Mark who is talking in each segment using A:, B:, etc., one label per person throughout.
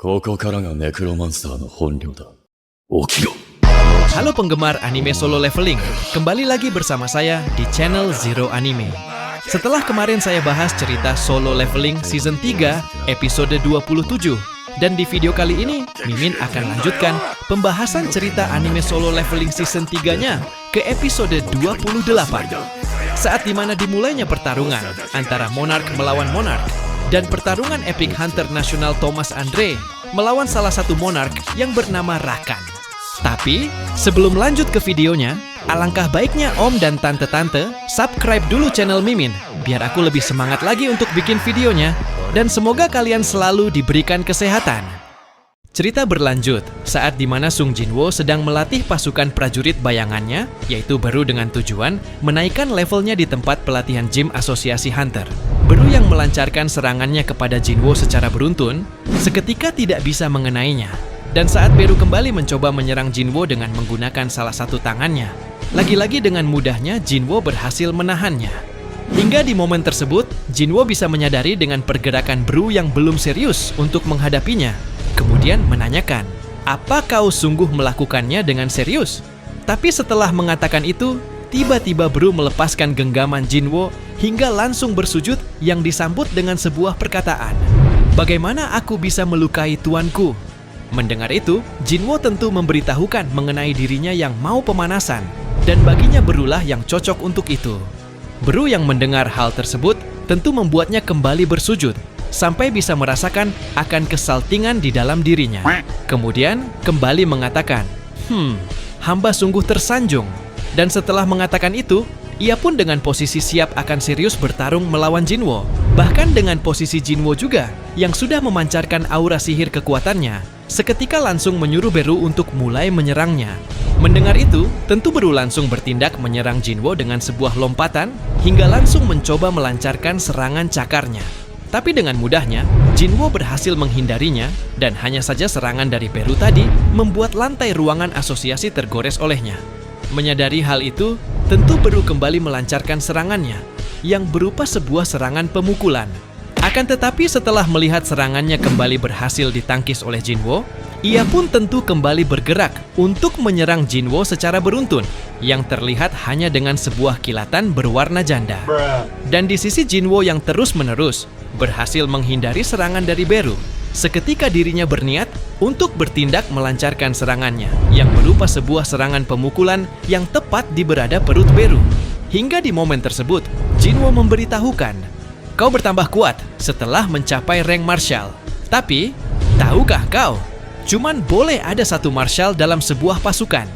A: ここからがネクロマンサーの本領だ。起きろ。
B: Halo penggemar anime solo leveling, kembali lagi bersama saya di channel Zero Anime. Setelah kemarin saya bahas cerita solo leveling season 3 episode 27, dan di video kali ini Mimin akan lanjutkan pembahasan cerita anime solo leveling season 3-nya ke episode 28. Saat dimana dimulainya pertarungan antara Monarch melawan Monarch, dan pertarungan epic hunter nasional Thomas Andre melawan salah satu Monarch yang bernama Rakan. Tapi, sebelum lanjut ke videonya, alangkah baiknya Om dan Tante-Tante subscribe dulu channel Mimin, biar aku lebih semangat lagi untuk bikin videonya, dan semoga kalian selalu diberikan kesehatan. Cerita berlanjut saat dimana Sung Jinwo sedang melatih pasukan prajurit bayangannya, yaitu Beru dengan tujuan menaikkan levelnya di tempat pelatihan gym asosiasi Hunter. Beru yang melancarkan serangannya kepada Jinwo secara beruntun, seketika tidak bisa mengenainya. Dan saat Beru kembali mencoba menyerang Jinwo dengan menggunakan salah satu tangannya, lagi-lagi dengan mudahnya Jinwo berhasil menahannya. Hingga di momen tersebut, Jinwo bisa menyadari dengan pergerakan Beru yang belum serius untuk menghadapinya. Kemudian menanyakan, apa kau sungguh melakukannya dengan serius? Tapi setelah mengatakan itu, tiba-tiba Beru melepaskan genggaman Jinwo hingga langsung bersujud yang disambut dengan sebuah perkataan. Bagaimana aku bisa melukai tuanku? Mendengar itu, Jinwo tentu memberitahukan mengenai dirinya yang mau pemanasan, dan baginya Berulah yang cocok untuk itu. Beru yang mendengar hal tersebut tentu membuatnya kembali bersujud, sampai bisa merasakan akan kesaltingan di dalam dirinya. Kemudian kembali mengatakan, hamba sungguh tersanjung. Dan setelah mengatakan itu, ia pun dengan posisi siap akan serius bertarung melawan Jinwo. Bahkan dengan posisi Jinwo juga, yang sudah memancarkan aura sihir kekuatannya, seketika langsung menyuruh Beru untuk mulai menyerangnya. Mendengar itu, tentu Beru langsung bertindak menyerang Jinwo dengan sebuah lompatan, hingga langsung mencoba melancarkan serangan cakarnya. Tapi dengan mudahnya, Jinwo berhasil menghindarinya, dan hanya saja serangan dari Beru tadi membuat lantai ruangan asosiasi tergores olehnya. Menyadari hal itu, tentu Beru kembali melancarkan serangannya, yang berupa sebuah serangan pemukulan. Akan tetapi setelah melihat serangannya kembali berhasil ditangkis oleh Jinwo, ia pun tentu kembali bergerak untuk menyerang Jinwo secara beruntun, yang terlihat hanya dengan sebuah kilatan berwarna janda. Dan di sisi Jinwo yang terus-menerus berhasil menghindari serangan dari Beru, seketika dirinya berniat untuk bertindak melancarkan serangannya, yang berupa sebuah serangan pemukulan yang tepat di berada perut Beru. Hingga di momen tersebut, Jinwo memberitahukan, kau bertambah kuat setelah mencapai rank marshal. Tapi, tahukah kau, cuman boleh ada satu marshal dalam sebuah pasukan.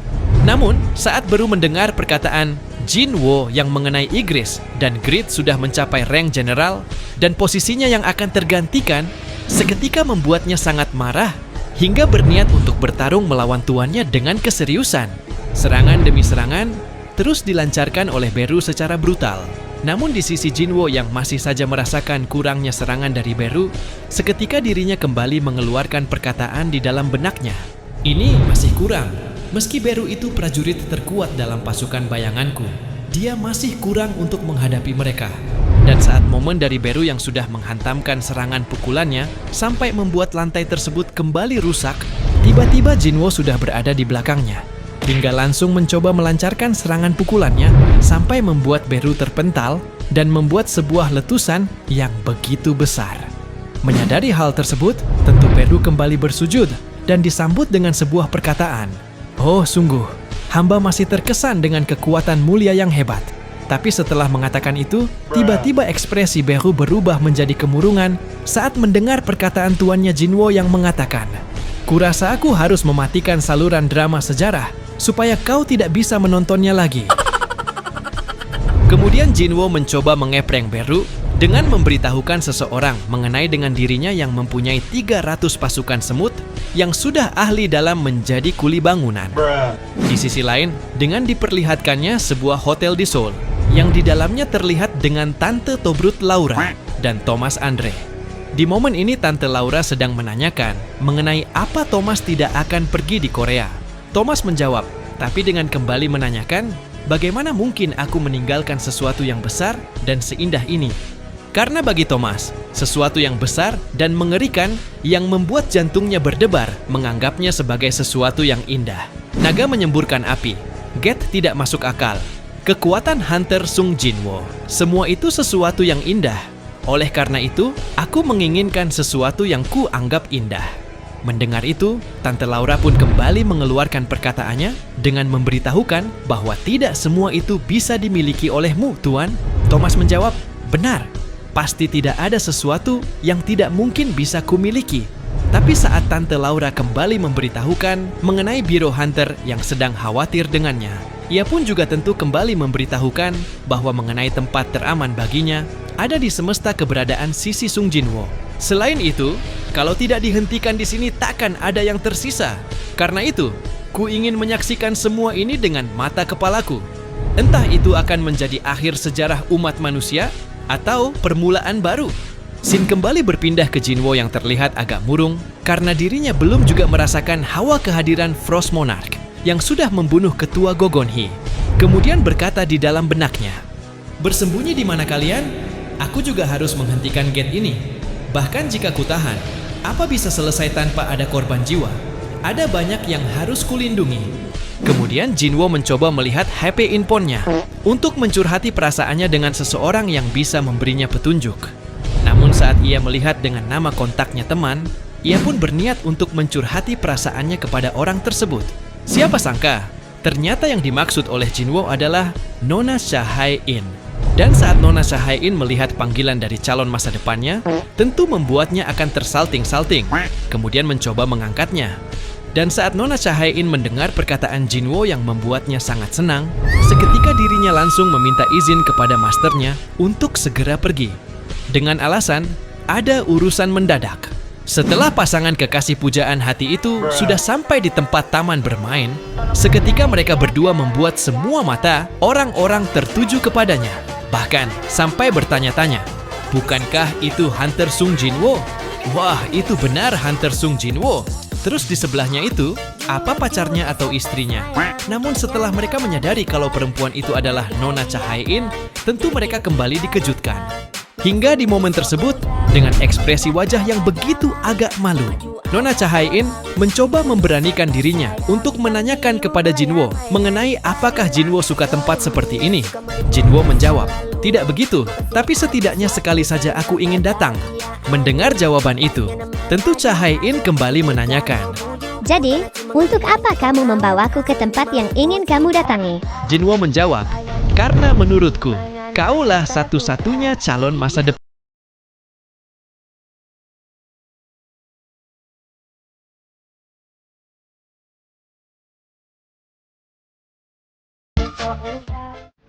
B: Namun, saat Beru mendengar perkataan Jinwo yang mengenai Igris dan Grid sudah mencapai rank general dan posisinya yang akan tergantikan, seketika membuatnya sangat marah hingga berniat untuk bertarung melawan tuannya dengan keseriusan. Serangan demi serangan terus dilancarkan oleh Beru secara brutal. Namun di sisi Jinwo yang masih saja merasakan kurangnya serangan dari Beru, seketika dirinya kembali mengeluarkan perkataan di dalam benaknya. Ini masih kurang. Meski Beru itu prajurit terkuat dalam pasukan bayanganku, dia masih kurang untuk menghadapi mereka. Dan saat momen dari Beru yang sudah menghantamkan serangan pukulannya sampai membuat lantai tersebut kembali rusak, tiba-tiba Jinwo sudah berada di belakangnya, hingga langsung mencoba melancarkan serangan pukulannya sampai membuat Beru terpental dan membuat sebuah letusan yang begitu besar. Menyadari hal tersebut, tentu Beru kembali bersujud dan disambut dengan sebuah perkataan. Oh sungguh, hamba masih terkesan dengan kekuatan mulia yang hebat. Tapi setelah mengatakan itu, tiba-tiba ekspresi Beru berubah menjadi kemurungan saat mendengar perkataan tuannya Jinwo yang mengatakan, kurasa aku harus mematikan saluran drama sejarah supaya kau tidak bisa menontonnya lagi. Kemudian Jinwo mencoba mengepreng Beru dengan memberitahukan seseorang mengenai dengan dirinya yang mempunyai 300 pasukan semut yang sudah ahli dalam menjadi kuli bangunan. Di sisi lain, dengan diperlihatkannya sebuah hotel di Seoul yang di dalamnya terlihat dengan Tante Tobrut Laura dan Thomas Andre. Di momen ini Tante Laura sedang menanyakan mengenai apa Thomas tidak akan pergi di Korea. Thomas menjawab, tapi dengan kembali menanyakan, bagaimana mungkin aku meninggalkan sesuatu yang besar dan seindah ini? Karena bagi Thomas, sesuatu yang besar dan mengerikan yang membuat jantungnya berdebar menganggapnya sebagai sesuatu yang indah. Naga menyemburkan api. Get tidak masuk akal. Kekuatan Hunter Sung Jinwo. Semua itu sesuatu yang indah. Oleh karena itu, aku menginginkan sesuatu yang ku anggap indah. Mendengar itu, Tante Laura pun kembali mengeluarkan perkataannya dengan memberitahukan bahwa tidak semua itu bisa dimiliki olehmu, Tuan. Thomas menjawab, benar. Pasti tidak ada sesuatu yang tidak mungkin bisa kumiliki. Tapi saat Tante Laura kembali memberitahukan mengenai Biro Hunter yang sedang khawatir dengannya, ia pun juga tentu kembali memberitahukan bahwa mengenai tempat teraman baginya ada di semesta keberadaan sisi Sung Jinwo. Selain itu, kalau tidak dihentikan di sini takkan ada yang tersisa. Karena itu, ku ingin menyaksikan semua ini dengan mata kepalaku. Entah itu akan menjadi akhir sejarah umat manusia atau permulaan baru. Shin kembali berpindah ke Jinwo yang terlihat agak murung karena dirinya belum juga merasakan hawa kehadiran Frost Monarch yang sudah membunuh ketua Gogonhi. Kemudian berkata di dalam benaknya, bersembunyi di mana kalian? Aku juga harus menghentikan gate ini. Bahkan jika kutahan, apa bisa selesai tanpa ada korban jiwa? Ada banyak yang harus kulindungi. Kemudian Jinwo mencoba melihat HP inphone-nya untuk mencurhati perasaannya dengan seseorang yang bisa memberinya petunjuk. Namun saat ia melihat dengan nama kontaknya teman, ia pun berniat untuk mencurhati perasaannya kepada orang tersebut. Siapa sangka, ternyata yang dimaksud oleh Jinwo adalah Nona Cha-hae-in. Dan saat Nona Cha-hae-in melihat panggilan dari calon masa depannya, tentu membuatnya akan tersalting-salting, kemudian mencoba mengangkatnya. Dan saat Nona Cha-hae-in mendengar perkataan Jinwo yang membuatnya sangat senang, seketika dirinya langsung meminta izin kepada masternya untuk segera pergi. Dengan alasan, ada urusan mendadak. Setelah pasangan kekasih pujaan hati itu sudah sampai di tempat taman bermain, seketika mereka berdua membuat semua mata orang-orang tertuju kepadanya. Bahkan sampai bertanya-tanya, bukankah itu Hunter Sung Jinwo? Wah, itu benar Hunter Sung Jinwo. Terus di sebelahnya itu, apa pacarnya atau istrinya? Namun setelah mereka menyadari kalau perempuan itu adalah Nona Cha-hae-in, tentu mereka kembali dikejutkan. Hingga di momen tersebut, dengan ekspresi wajah yang begitu agak malu, Nona Cha-hae-in mencoba memberanikan dirinya untuk menanyakan kepada Jinwo mengenai apakah Jinwo suka tempat seperti ini. Jinwo menjawab, tidak begitu, tapi setidaknya sekali saja aku ingin datang. Mendengar jawaban itu, tentu Cha-hae-in kembali menanyakan,
C: jadi, untuk apa kamu membawaku ke tempat yang ingin kamu datangi?
B: Jinwo menjawab, karena menurutku, kaulah satu-satunya calon masa depan.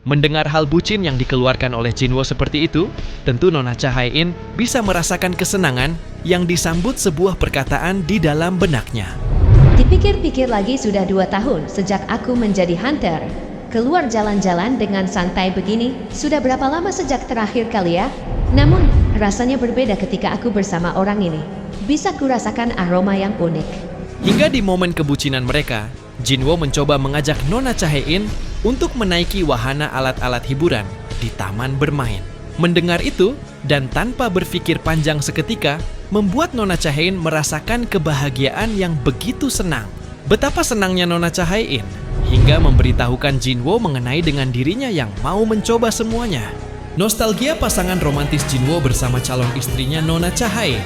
B: Mendengar hal bucin yang dikeluarkan oleh Jinwo seperti itu, tentu Nona Cha-hae-in bisa merasakan kesenangan yang disambut sebuah perkataan di dalam benaknya.
D: Dipikir-pikir lagi sudah 2 tahun sejak aku menjadi hunter. Keluar jalan-jalan dengan santai begini, sudah berapa lama sejak terakhir kali ya? Namun, rasanya berbeda ketika aku bersama orang ini. Bisa kurasakan aroma yang unik.
B: Hingga di momen kebucinan mereka, Jinwo mencoba mengajak Nona Cha-hae-in untuk menaiki wahana alat-alat hiburan di taman bermain. Mendengar itu, dan tanpa berpikir panjang seketika, membuat Nona Cha-hae-in merasakan kebahagiaan yang begitu senang. Betapa senangnya Nona Cha-hae-in, hingga memberitahukan Jinwo mengenai dengan dirinya yang mau mencoba semuanya. Nostalgia pasangan romantis Jinwo bersama calon istrinya Nona Cha-hae.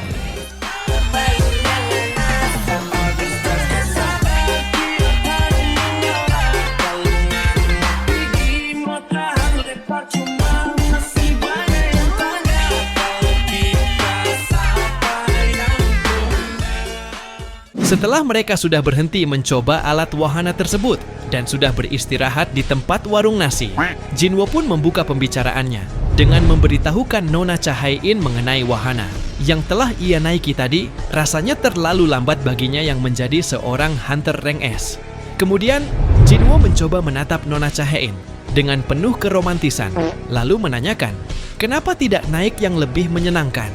B: Setelah mereka sudah berhenti mencoba alat wahana tersebut dan sudah beristirahat di tempat warung nasi, Jinwo pun membuka pembicaraannya dengan memberitahukan Nona Cha-hae-in mengenai wahana yang telah ia naiki tadi. Rasanya terlalu lambat baginya yang menjadi seorang hunter rank S. Kemudian Jinwo mencoba menatap Nona Cha-hae-in dengan penuh keromantisan, lalu menanyakan, kenapa tidak naik yang lebih menyenangkan?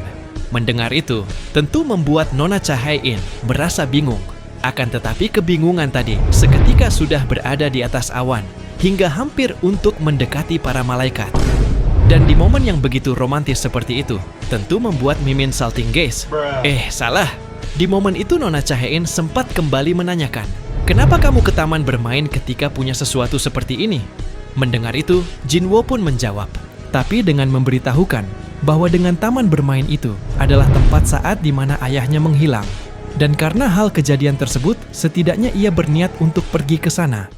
B: Mendengar itu, tentu membuat Nona Cha-hae-in merasa bingung. Akan tetapi kebingungan tadi seketika sudah berada di atas awan, hingga hampir untuk mendekati para malaikat. Dan di momen yang begitu romantis seperti itu, tentu membuat Mimin salting gaze. Salah. Di momen itu Nona Chae-in sempat kembali menanyakan, "Kenapa kamu ke taman bermain ketika punya sesuatu seperti ini?" Mendengar itu, Jinwo pun menjawab, tapi dengan memberitahukan bahwa dengan taman bermain itu adalah tempat saat di mana ayahnya menghilang. Dan karena hal kejadian tersebut, setidaknya ia berniat untuk pergi ke sana.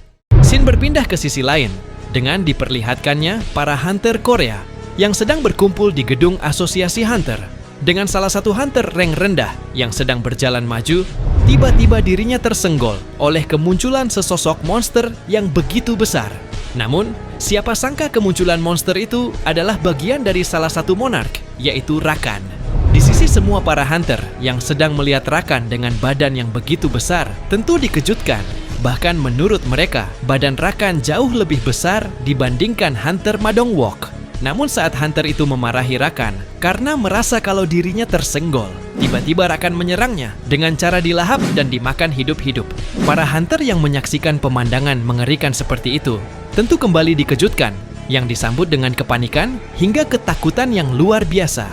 B: Scene berpindah ke sisi lain, dengan diperlihatkannya para hunter Korea yang sedang berkumpul di gedung asosiasi hunter. Dengan salah satu hunter rank rendah yang sedang berjalan maju, tiba-tiba dirinya tersenggol oleh kemunculan sesosok monster yang begitu besar. Namun, siapa sangka kemunculan monster itu adalah bagian dari salah satu monark, yaitu Rakan. Di sisi semua para hunter yang sedang melihat Rakan dengan badan yang begitu besar, tentu dikejutkan. Bahkan menurut mereka, badan Rakan jauh lebih besar dibandingkan hunter Madongwook. Namun saat hunter itu memarahi Rakan karena merasa kalau dirinya tersenggol, tiba-tiba Rakan menyerangnya dengan cara dilahap dan dimakan hidup-hidup. Para hunter yang menyaksikan pemandangan mengerikan seperti itu tentu kembali dikejutkan, yang disambut dengan kepanikan hingga ketakutan yang luar biasa.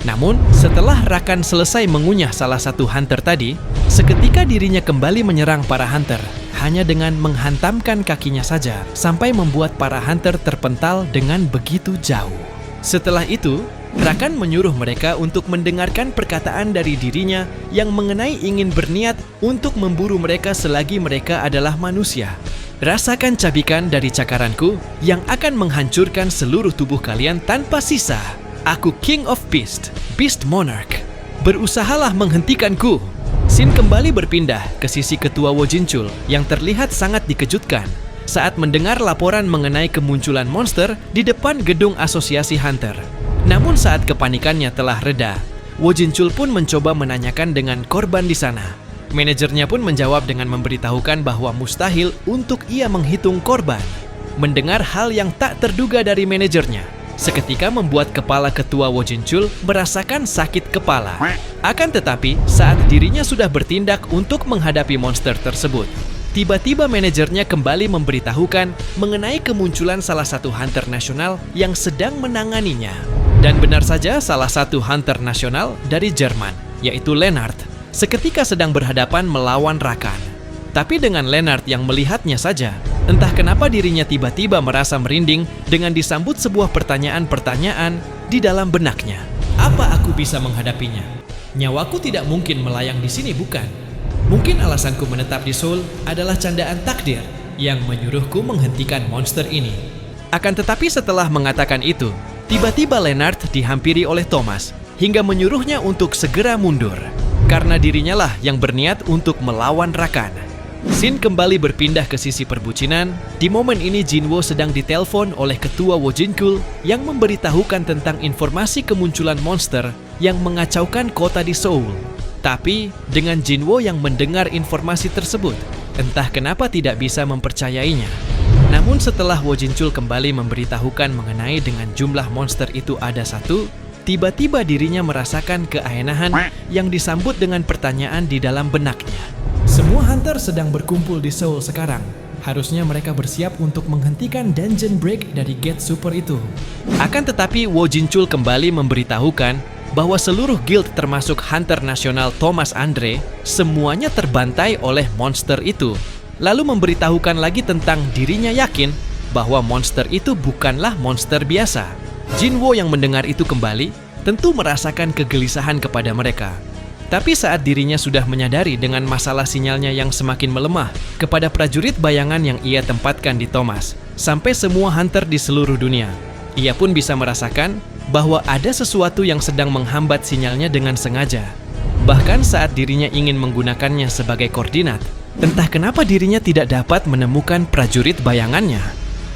B: Namun, setelah Rakan selesai mengunyah salah satu hunter tadi, seketika dirinya kembali menyerang para hunter, hanya dengan menghantamkan kakinya saja, sampai membuat para hunter terpental dengan begitu jauh. Setelah itu, Rakan menyuruh mereka untuk mendengarkan perkataan dari dirinya yang mengenai ingin berniat untuk memburu mereka selagi mereka adalah manusia. Rasakan cabikan dari cakaranku yang akan menghancurkan seluruh tubuh kalian tanpa sisa. Aku King of Beast, Beast Monarch. Berusahalah menghentikanku. Scene kembali berpindah ke sisi ketua Wojinchul yang terlihat sangat dikejutkan saat mendengar laporan mengenai kemunculan monster di depan gedung asosiasi hunter. Namun saat kepanikannya telah reda, Wojinchul pun mencoba menanyakan dengan korban di sana. Manajernya pun menjawab dengan memberitahukan bahwa mustahil untuk ia menghitung korban. Mendengar hal yang tak terduga dari manajernya, seketika membuat kepala ketua Wojinchul merasakan sakit kepala. Akan tetapi, saat dirinya sudah bertindak untuk menghadapi monster tersebut, tiba-tiba manajernya kembali memberitahukan mengenai kemunculan salah satu hunter nasional yang sedang menanganinya. Dan benar saja salah satu hunter nasional dari Jerman, yaitu Lennart, seketika sedang berhadapan melawan Rakan. Tapi dengan Lennart yang melihatnya saja, entah kenapa dirinya tiba-tiba merasa merinding dengan disambut sebuah pertanyaan-pertanyaan di dalam benaknya. Apa aku bisa menghadapinya? Nyawaku tidak mungkin melayang di sini, bukan? Mungkin alasanku menetap di Seoul adalah candaan takdir yang menyuruhku menghentikan monster ini. Akan tetapi setelah mengatakan itu, tiba-tiba Lennart dihampiri oleh Thomas hingga menyuruhnya untuk segera mundur, karena dirinya lah yang berniat untuk melawan Rakan. Scene kembali berpindah ke sisi perbucinan. Di momen ini Jinwo sedang ditelepon oleh ketua Wojinchul yang memberitahukan tentang informasi kemunculan monster yang mengacaukan kota di Seoul. Tapi dengan Jinwo yang mendengar informasi tersebut, entah kenapa tidak bisa mempercayainya. Namun setelah Wojinchul kembali memberitahukan mengenai dengan jumlah monster itu ada satu, tiba-tiba dirinya merasakan keanehan yang disambut dengan pertanyaan di dalam benaknya. Semua hunter sedang berkumpul di Seoul sekarang. Harusnya mereka bersiap untuk menghentikan dungeon break dari gate super itu. Akan tetapi Wojinchul kembali memberitahukan bahwa seluruh guild termasuk hunter nasional Thomas Andre semuanya terbantai oleh monster itu. Lalu memberitahukan lagi tentang dirinya yakin bahwa monster itu bukanlah monster biasa. Jinwo yang mendengar itu kembali tentu merasakan kegelisahan kepada mereka. Tapi saat dirinya sudah menyadari dengan masalah sinyalnya yang semakin melemah kepada prajurit bayangan yang ia tempatkan di Thomas, sampai semua hunter di seluruh dunia, ia pun bisa merasakan bahwa ada sesuatu yang sedang menghambat sinyalnya dengan sengaja. Bahkan saat dirinya ingin menggunakannya sebagai koordinat, entah kenapa dirinya tidak dapat menemukan prajurit bayangannya.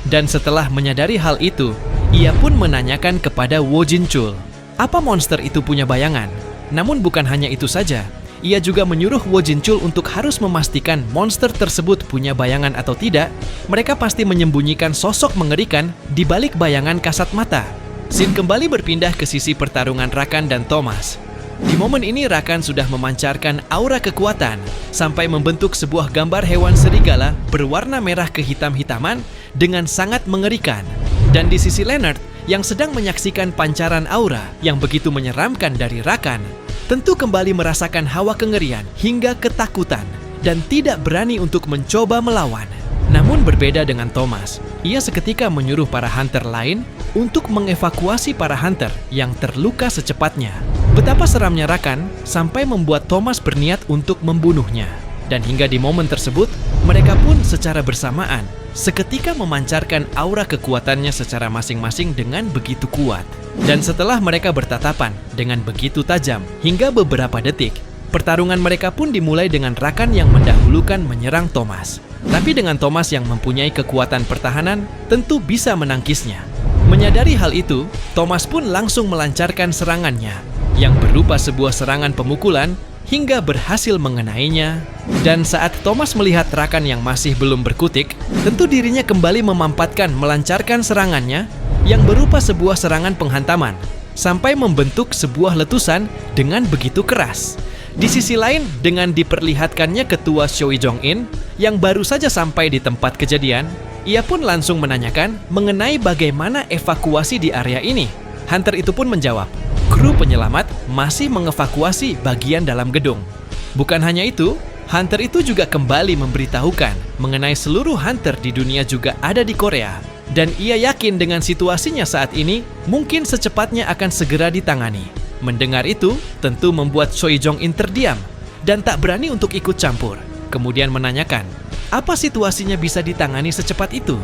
B: Dan setelah menyadari hal itu, ia pun menanyakan kepada Wojinchul, apa monster itu punya bayangan? Namun bukan hanya itu saja, ia juga menyuruh Wojinchul untuk harus memastikan monster tersebut punya bayangan atau tidak. Mereka pasti menyembunyikan sosok mengerikan di balik bayangan kasat mata. Scene kembali berpindah ke sisi pertarungan Rakan dan Thomas. Di momen ini Rakan sudah memancarkan aura kekuatan sampai membentuk sebuah gambar hewan serigala berwarna merah kehitam-hitaman dengan sangat mengerikan. Dan di sisi Lennart yang sedang menyaksikan pancaran aura yang begitu menyeramkan dari Rakan, tentu kembali merasakan hawa kengerian hingga ketakutan dan tidak berani untuk mencoba melawan. Namun berbeda dengan Thomas, ia seketika menyuruh para hunter lain untuk mengevakuasi para hunter yang terluka secepatnya. Betapa seramnya Rakan sampai membuat Thomas berniat untuk membunuhnya. Dan hingga di momen tersebut, mereka pun secara bersamaan seketika memancarkan aura kekuatannya secara masing-masing dengan begitu kuat. Dan setelah mereka bertatapan dengan begitu tajam hingga beberapa detik, pertarungan mereka pun dimulai dengan Rakan yang mendahulukan menyerang Thomas. Tapi dengan Thomas yang mempunyai kekuatan pertahanan, tentu bisa menangkisnya. Menyadari hal itu, Thomas pun langsung melancarkan serangannya, yang berupa sebuah serangan pemukulan hingga berhasil mengenainya. Dan saat Thomas melihat Rakan yang masih belum berkutik, tentu dirinya kembali memampatkan melancarkan serangannya yang berupa sebuah serangan penghantaman, sampai membentuk sebuah letusan dengan begitu keras. Di sisi lain, dengan diperlihatkannya ketua Choi Jong-in yang baru saja sampai di tempat kejadian, ia pun langsung menanyakan mengenai bagaimana evakuasi di area ini. Hunter itu pun menjawab, kru penyelamat masih mengevakuasi bagian dalam gedung. Bukan hanya itu, Hunter itu juga kembali memberitahukan mengenai seluruh Hunter di dunia juga ada di Korea. Dan ia yakin dengan situasinya saat ini, mungkin secepatnya akan segera ditangani. Mendengar itu, tentu membuat Choi Jong-in terdiam dan tak berani untuk ikut campur. Kemudian menanyakan, apa situasinya bisa ditangani secepat itu?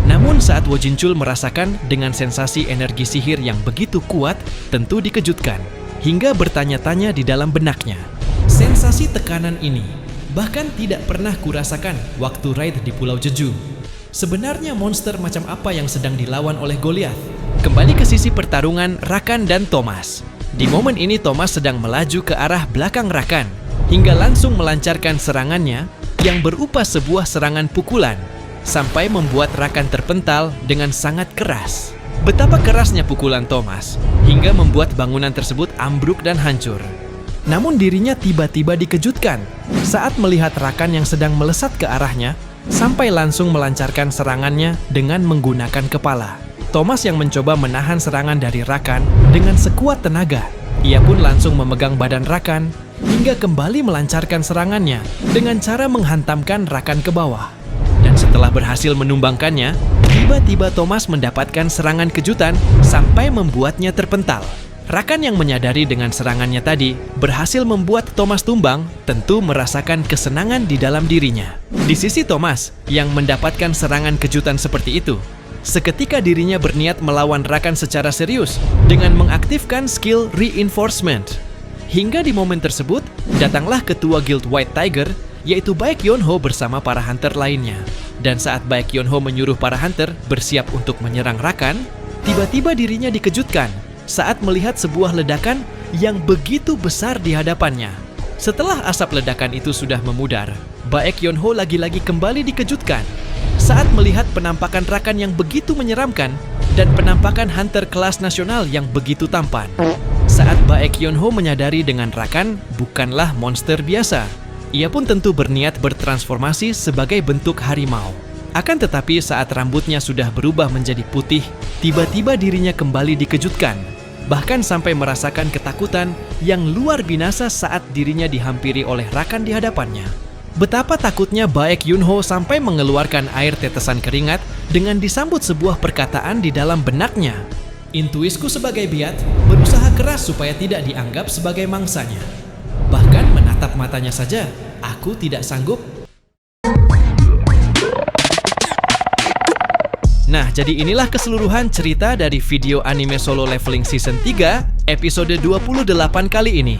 B: Namun saat Wo Jinchul merasakan dengan sensasi energi sihir yang begitu kuat, tentu dikejutkan, hingga bertanya-tanya di dalam benaknya. Sensasi tekanan ini bahkan tidak pernah kurasakan waktu raid di Pulau Jeju. Sebenarnya monster macam apa yang sedang dilawan oleh Goliath? Kembali ke sisi pertarungan Rakan dan Thomas. Di momen ini Thomas sedang melaju ke arah belakang Rakan, hingga langsung melancarkan serangannya yang berupa sebuah serangan pukulan, sampai membuat Rakan terpental dengan sangat keras. Betapa kerasnya pukulan Thomas, hingga membuat bangunan tersebut ambruk dan hancur. Namun dirinya tiba-tiba dikejutkan saat melihat Rakan yang sedang melesat ke arahnya, sampai langsung melancarkan serangannya dengan menggunakan kepala. Thomas yang mencoba menahan serangan dari Rakan dengan sekuat tenaga. Ia pun langsung memegang badan Rakan, hingga kembali melancarkan serangannya dengan cara menghantamkan Rakan ke bawah. Dan setelah berhasil menumbangkannya, tiba-tiba Thomas mendapatkan serangan kejutan sampai membuatnya terpental. Rakan yang menyadari dengan serangannya tadi berhasil membuat Thomas tumbang, tentu merasakan kesenangan di dalam dirinya. Di sisi Thomas yang mendapatkan serangan kejutan seperti itu, seketika dirinya berniat melawan Rakan secara serius dengan mengaktifkan skill reinforcement. Hingga di momen tersebut, datanglah ketua Guild White Tiger, yaitu Baek Yeon-ho bersama para hunter lainnya. Dan saat Baek Yeon-ho menyuruh para hunter bersiap untuk menyerang Rakan, tiba-tiba dirinya dikejutkan saat melihat sebuah ledakan yang begitu besar di hadapannya. Setelah asap ledakan itu sudah memudar, Baek Yeon-ho lagi-lagi kembali dikejutkan saat melihat penampakan Rakan yang begitu menyeramkan dan penampakan hunter kelas nasional yang begitu tampan. Saat Baek Yeon-ho menyadari dengan Rakan bukanlah monster biasa, ia pun tentu berniat bertransformasi sebagai bentuk harimau. Akan tetapi saat rambutnya sudah berubah menjadi putih, tiba-tiba dirinya kembali dikejutkan, bahkan sampai merasakan ketakutan yang luar binasa saat dirinya dihampiri oleh Rakan di hadapannya. Betapa takutnya Baek Yeon-ho sampai mengeluarkan air tetesan keringat dengan disambut sebuah perkataan di dalam benaknya. Intuisku sebagai biat berusaha keras supaya tidak dianggap sebagai mangsanya. Bahkan menatap matanya saja, aku tidak sanggup. Nah, jadi inilah keseluruhan cerita dari video anime Solo Leveling Season 3, episode 28 kali ini.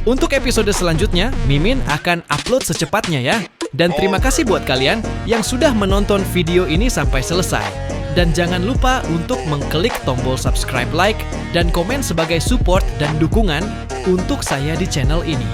B: Untuk episode selanjutnya, Mimin akan upload secepatnya ya. Dan terima kasih buat kalian yang sudah menonton video ini sampai selesai. Dan jangan lupa untuk mengklik tombol subscribe, like, dan komen sebagai support dan dukungan untuk saya di channel ini.